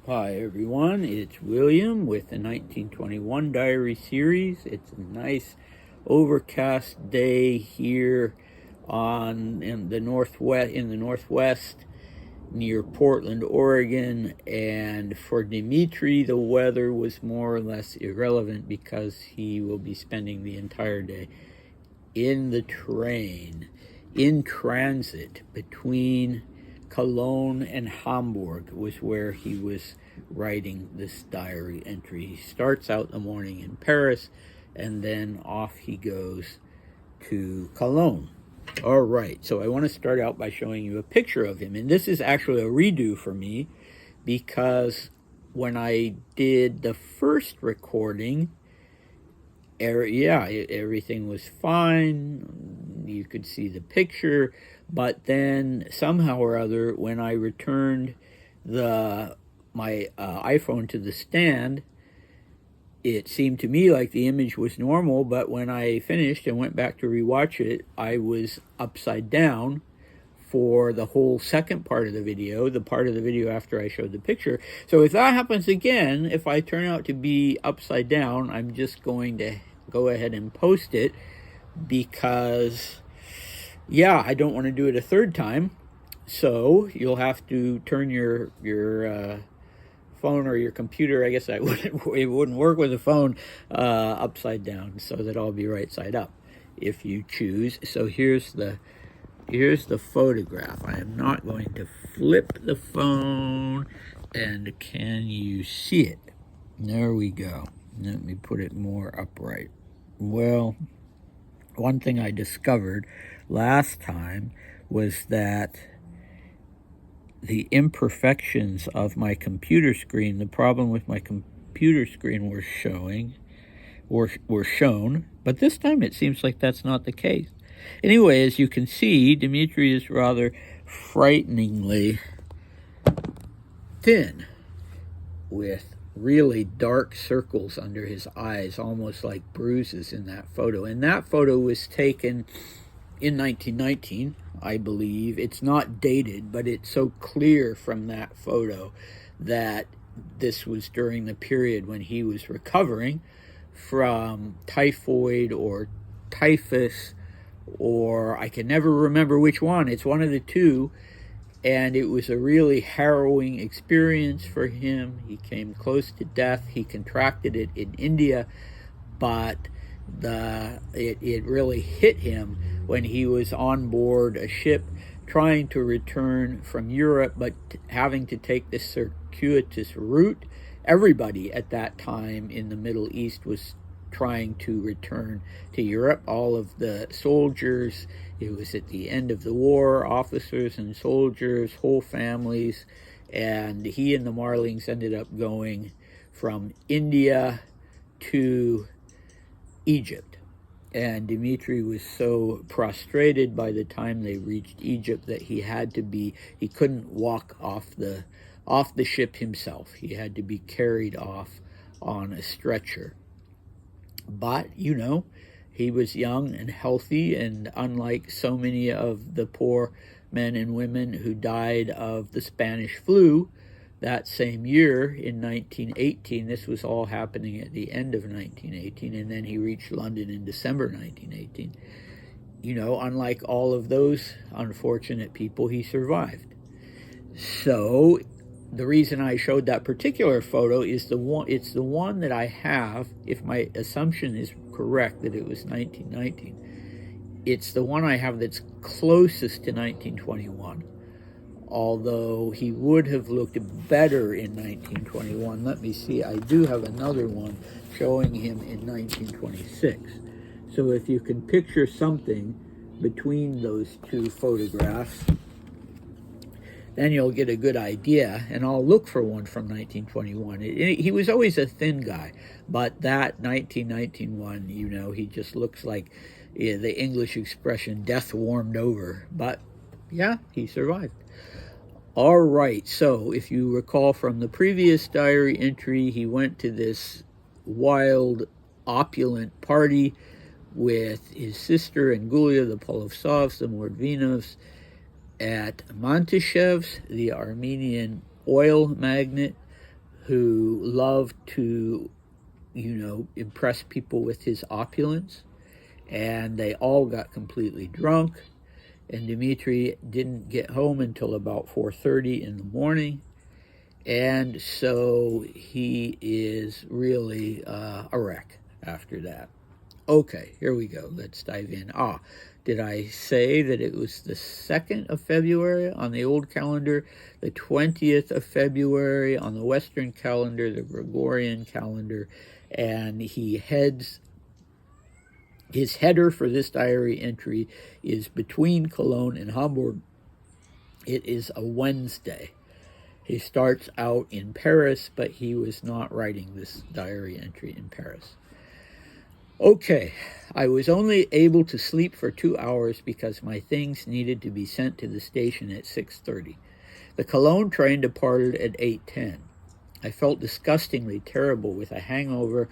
Hi everyone, it's William with the 1921 Diary Series. It's a nice overcast day here in the northwest near Portland, Oregon, and for Dmitri the weather was more or less irrelevant because he will be spending the entire day in the train in transit between Cologne and Hamburg was where he was writing this diary entry. He starts out the morning in Paris and then off he goes to Cologne. All right, so I want to start out by showing you a picture of him. And this is actually a redo for me because when I did the first recording, everything was fine. You could see the picture, but then somehow or other, when I returned my iPhone to the stand, it seemed to me like the image was normal, but when I finished and went back to rewatch it, I was upside down for the whole second part of the video, the part of the video after I showed the picture. So if that happens again, if I turn out to be upside down, I'm just going to go ahead and post it because, yeah, I don't want to do it a third time. So you'll have to turn your phone or your computer, I guess it wouldn't work with a phone, upside down so that I'll be right side up if you choose. So here's the photograph. I am not going to flip the phone, and can you see it? There we go. Let me put it more upright. Well, one thing I discovered last time was that the imperfections of my computer screen, the problem with my computer screen were shown, but this time it seems like that's not the case. Anyway, as you can see, Dmitri is rather frighteningly thin with really dark circles under his eyes, almost like bruises in that photo. And that photo was taken in 1919, I believe. It's not dated, but it's so clear from that photo that this was during the period when he was recovering from typhoid or typhus, or I can never remember which one. It's one of the two, and it was a really harrowing experience for him. He came close to death. He contracted it in India, but it really hit him when he was on board a ship trying to return from Europe, but having to take this circuitous route. Everybody at that time in the Middle East was trying to return to Europe. All of the soldiers, it was at the end of the war, officers and soldiers, whole families, and he and the Marlings ended up going from India to Egypt. And Dmitri was so prostrated by the time they reached Egypt that he couldn't walk off the ship himself. He had to be carried off on a stretcher. But, he was young and healthy, and unlike so many of the poor men and women who died of the Spanish flu that same year in 1918, this was all happening at the end of 1918, and then he reached London in December 1918. Unlike all of those unfortunate people, he survived. So the reason I showed that particular photo is it's the one that I have, if my assumption is correct that it was 1919, it's the one I have that's closest to 1921, although he would have looked better in 1921. Let me see, I do have another one showing him in 1926. So if you can picture something between those two photographs, then you'll get a good idea, and I'll look for one from 1921. He was always a thin guy, but that 1919 one, he just looks like the English expression, death warmed over. But, yeah, he survived. All right, so if you recall from the previous diary entry, he went to this wild, opulent party with his sister and Gulia, the Polovtsovs, the Mordvinovs, at Monteshev's, the Armenian oil magnate, who loved to, impress people with his opulence, and they all got completely drunk, and Dmitri didn't get home until about 4:30 in the morning, and so he is really a wreck after that. Okay, here we go. Let's dive in. Did I say that it was the 2nd of February on the old calendar, the 20th of February on the Western calendar, the Gregorian calendar, and his header for this diary entry is between Cologne and Hamburg. It is a Wednesday. He starts out in Paris, but he was not writing this diary entry in Paris. Okay, I was only able to sleep for 2 hours because my things needed to be sent to the station at 6:30. The Cologne train departed at 8:10. I felt disgustingly terrible with a hangover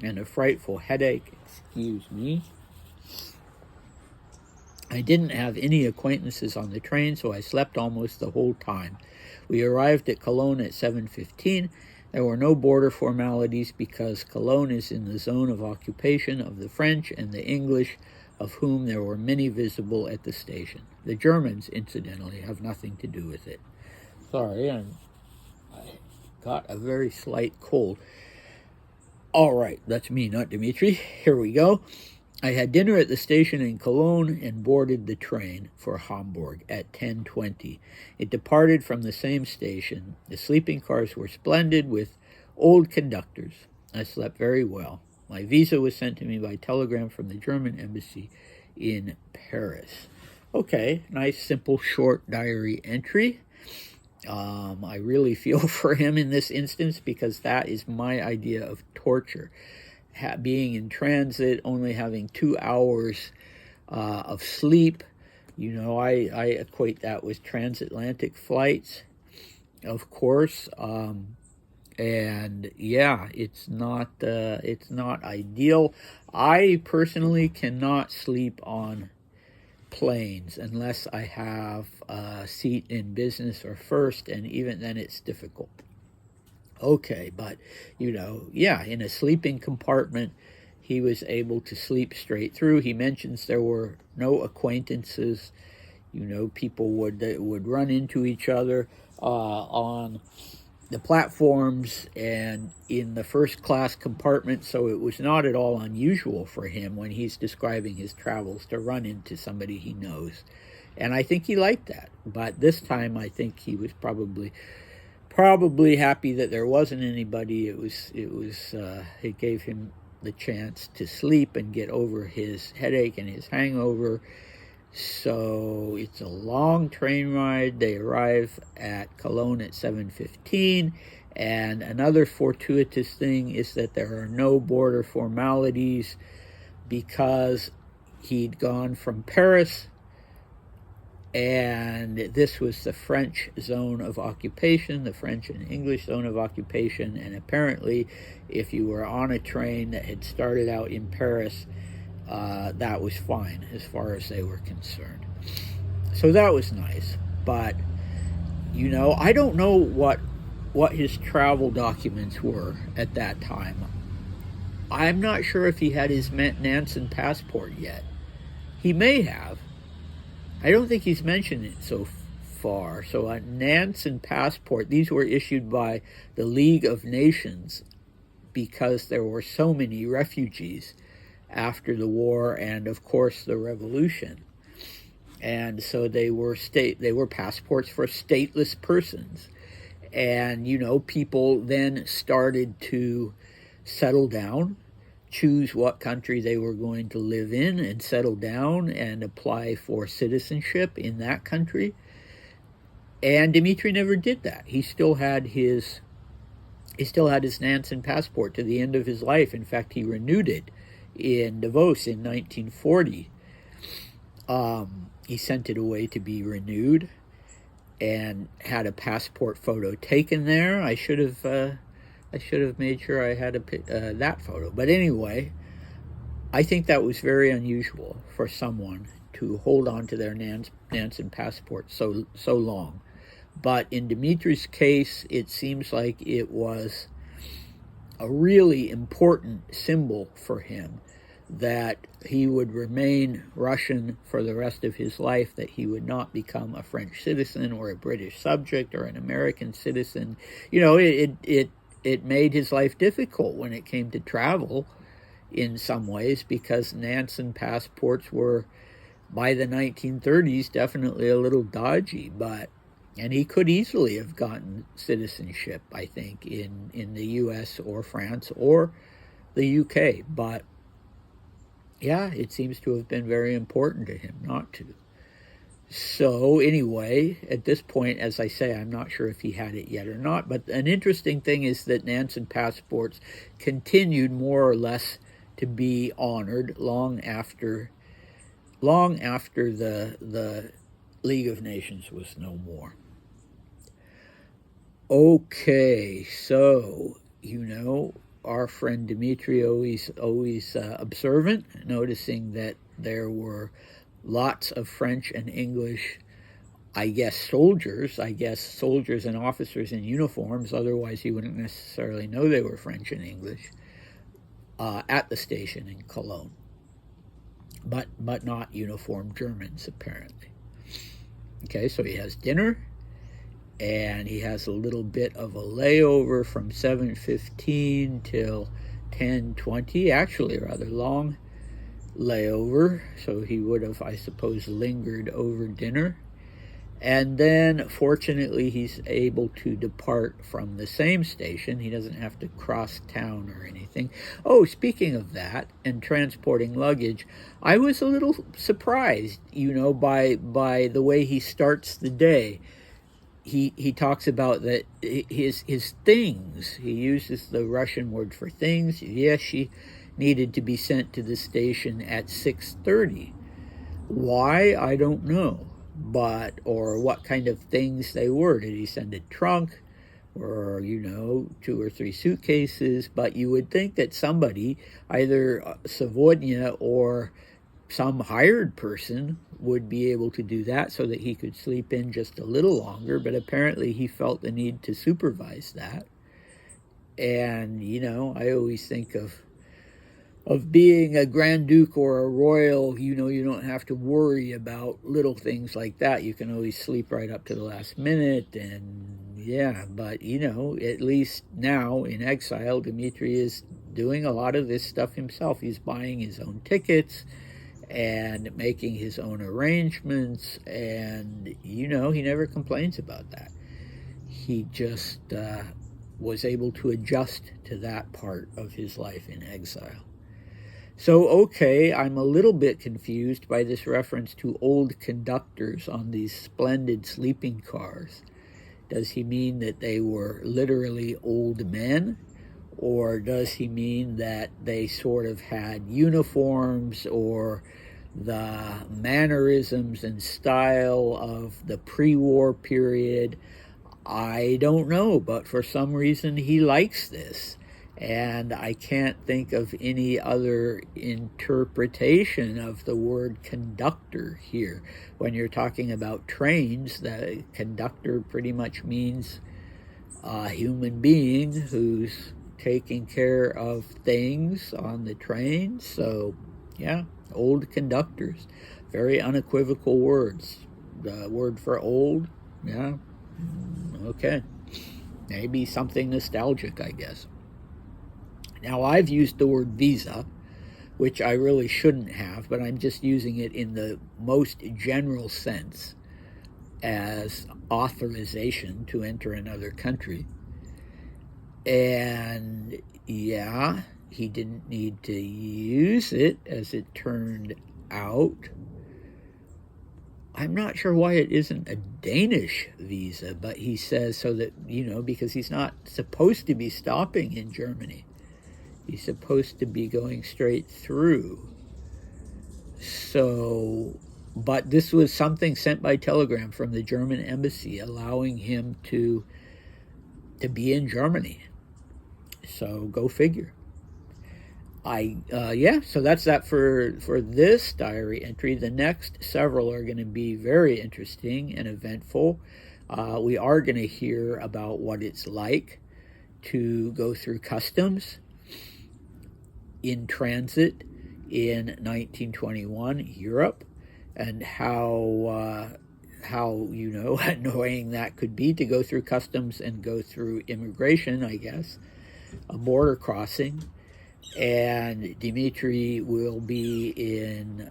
and a frightful headache. Excuse me. I didn't have any acquaintances on the train, so I slept almost the whole time. We arrived at Cologne at 7:15. There were no border formalities because Cologne is in the zone of occupation of the French and the English, of whom there were many visible at the station. The Germans, incidentally, have nothing to do with it. Sorry, I got a very slight cold. All right, that's me, not Dmitri. Here we go. I had dinner at the station in Cologne and boarded the train for Hamburg at 10:20. It departed from the same station. The sleeping cars were splendid with old conductors. I slept very well. My visa was sent to me by telegram from the German embassy in Paris. Okay, nice, simple, short diary entry. I really feel for him in this instance because that is my idea of torture. Being in transit, only having 2 hours of sleep. I equate that with transatlantic flights, of course. And yeah, it's not ideal. I personally cannot sleep on planes unless I have a seat in business or first, and even then it's difficult. Okay, but, in a sleeping compartment, he was able to sleep straight through. He mentions there were no acquaintances. People would run into each other on the platforms and in the first class compartment, so it was not at all unusual for him when he's describing his travels to run into somebody he knows. And I think he liked that. But this time I think he was probably happy that there wasn't anybody. It gave him the chance to sleep and get over his headache and his hangover. So it's a long train ride. They arrive at Cologne at 7:15, and another fortuitous thing is that there are no border formalities because he'd gone from Paris, and this was the French zone of occupation, the French and English zone of occupation, and apparently if you were on a train that had started out in Paris, that was fine as far as they were concerned. So that was nice. But, I don't know what his travel documents were at that time. I'm not sure if he had his Nansen passport yet. He may have. I don't think he's mentioned it so far. So a Nansen passport, these were issued by the League of Nations because there were so many refugees after the war and, of course, the revolution. And so they were passports for stateless persons. And, people then started to settle down, choose what country they were going to live in and settle down and apply for citizenship in that country. And Dmitri never did that. He still had his Nansen passport to the end of his life. In fact, he renewed it in Davos in 1940. He sent it away to be renewed and had a passport photo taken there. I should have made sure I had that photo. But anyway, I think that was very unusual for someone to hold on to their Nansen passport so long. But in Dmitri's case, it seems like it was a really important symbol for him that he would remain Russian for the rest of his life, that he would not become a French citizen or a British subject or an American citizen. You know, it made his life difficult when it came to travel in some ways, because Nansen passports were, by the 1930s, definitely a little dodgy, and he could easily have gotten citizenship, I think, in the US or France or the UK. But yeah, it seems to have been very important to him not to. So anyway, at this point, as I say, I'm not sure if he had it yet or not. But an interesting thing is that Nansen passports continued more or less to be honored long after the League of Nations was no more. Okay, so, our friend Dmitri always observant, noticing that there were lots of French and English, soldiers and officers in uniforms, otherwise you wouldn't necessarily know they were French and English, at the station in Cologne, but not uniformed Germans, apparently. Okay, so he has dinner, and he has a little bit of a layover from 7:15 till 10:20, actually a rather long layover, so he would have, I suppose, lingered over dinner. And then, fortunately, he's able to depart from the same station. He doesn't have to cross town or anything. Oh, speaking of that, and transporting luggage, I was a little surprised, by the way he starts the day. He talks about that his things, he uses the Russian word for things, vещи, needed to be sent to the station at 6:30. Why, I don't know, or what kind of things they were. Did he send a trunk or, 2 or 3 suitcases? But you would think that somebody, either Savonia or some hired person, would be able to do that so that he could sleep in just a little longer, but apparently he felt the need to supervise that. And, I always think of being a Grand Duke or a royal, you don't have to worry about little things like that. You can always sleep right up to the last minute, and yeah, but, at least now in exile, Dmitri is doing a lot of this stuff himself. He's buying his own tickets and making his own arrangements, and he never complains about that. He just was able to adjust to that part of his life in exile. So, okay, I'm a little bit confused by this reference to old conductors on these splendid sleeping cars. Does he mean that they were literally old men? Or does he mean that they sort of had uniforms or the mannerisms and style of the pre-war period? I don't know, but for some reason he likes this. And I can't think of any other interpretation of the word conductor here. When you're talking about trains, the conductor pretty much means a human being who's taking care of things on the train. So, yeah, old conductors. Very unequivocal words. The word for old, yeah, okay. Maybe something nostalgic, I guess. Now, I've used the word visa, which I really shouldn't have, but I'm just using it in the most general sense as authorization to enter another country. And yeah, he didn't need to use it, as it turned out. I'm not sure why it isn't a Danish visa, but he says so that, because he's not supposed to be stopping in Germany. He's supposed to be going straight through. So, but this was something sent by telegram from the German embassy allowing him to be in Germany. So go figure. So that's that for this diary entry. The next several are going to be very interesting and eventful. We are going to hear about what it's like to go through customs in transit in 1921 Europe, and how annoying that could be to go through customs and go through immigration, I guess, a border crossing. And Dmitri will be in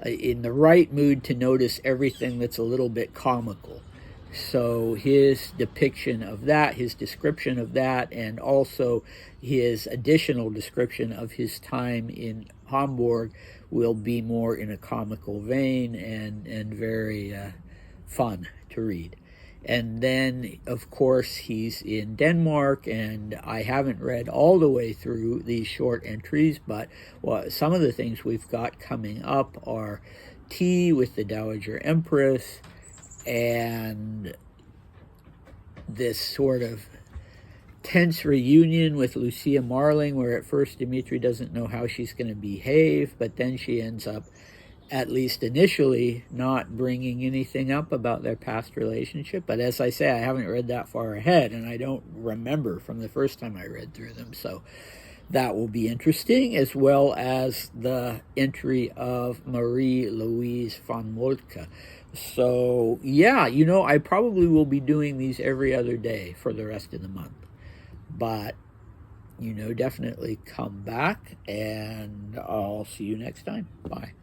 the right mood to notice everything that's a little bit comical. So his depiction of that, his description of that, and also his additional description of his time in Hamburg will be more in a comical vein and very fun to read. And then, of course, he's in Denmark, and I haven't read all the way through these short entries, but some of the things we've got coming up are tea with the Dowager Empress, and this sort of tense reunion with Lucia Marling, where at first Dmitri doesn't know how she's going to behave, but then she ends up, at least initially, not bringing anything up about their past relationship. But as I say, I haven't read that far ahead, and I don't remember from the first time I read through them, so that will be interesting, as well as the entry of Marie-Louise von Moltke. So, yeah, I probably will be doing these every other day for the rest of the month. But, definitely come back, and I'll see you next time. Bye.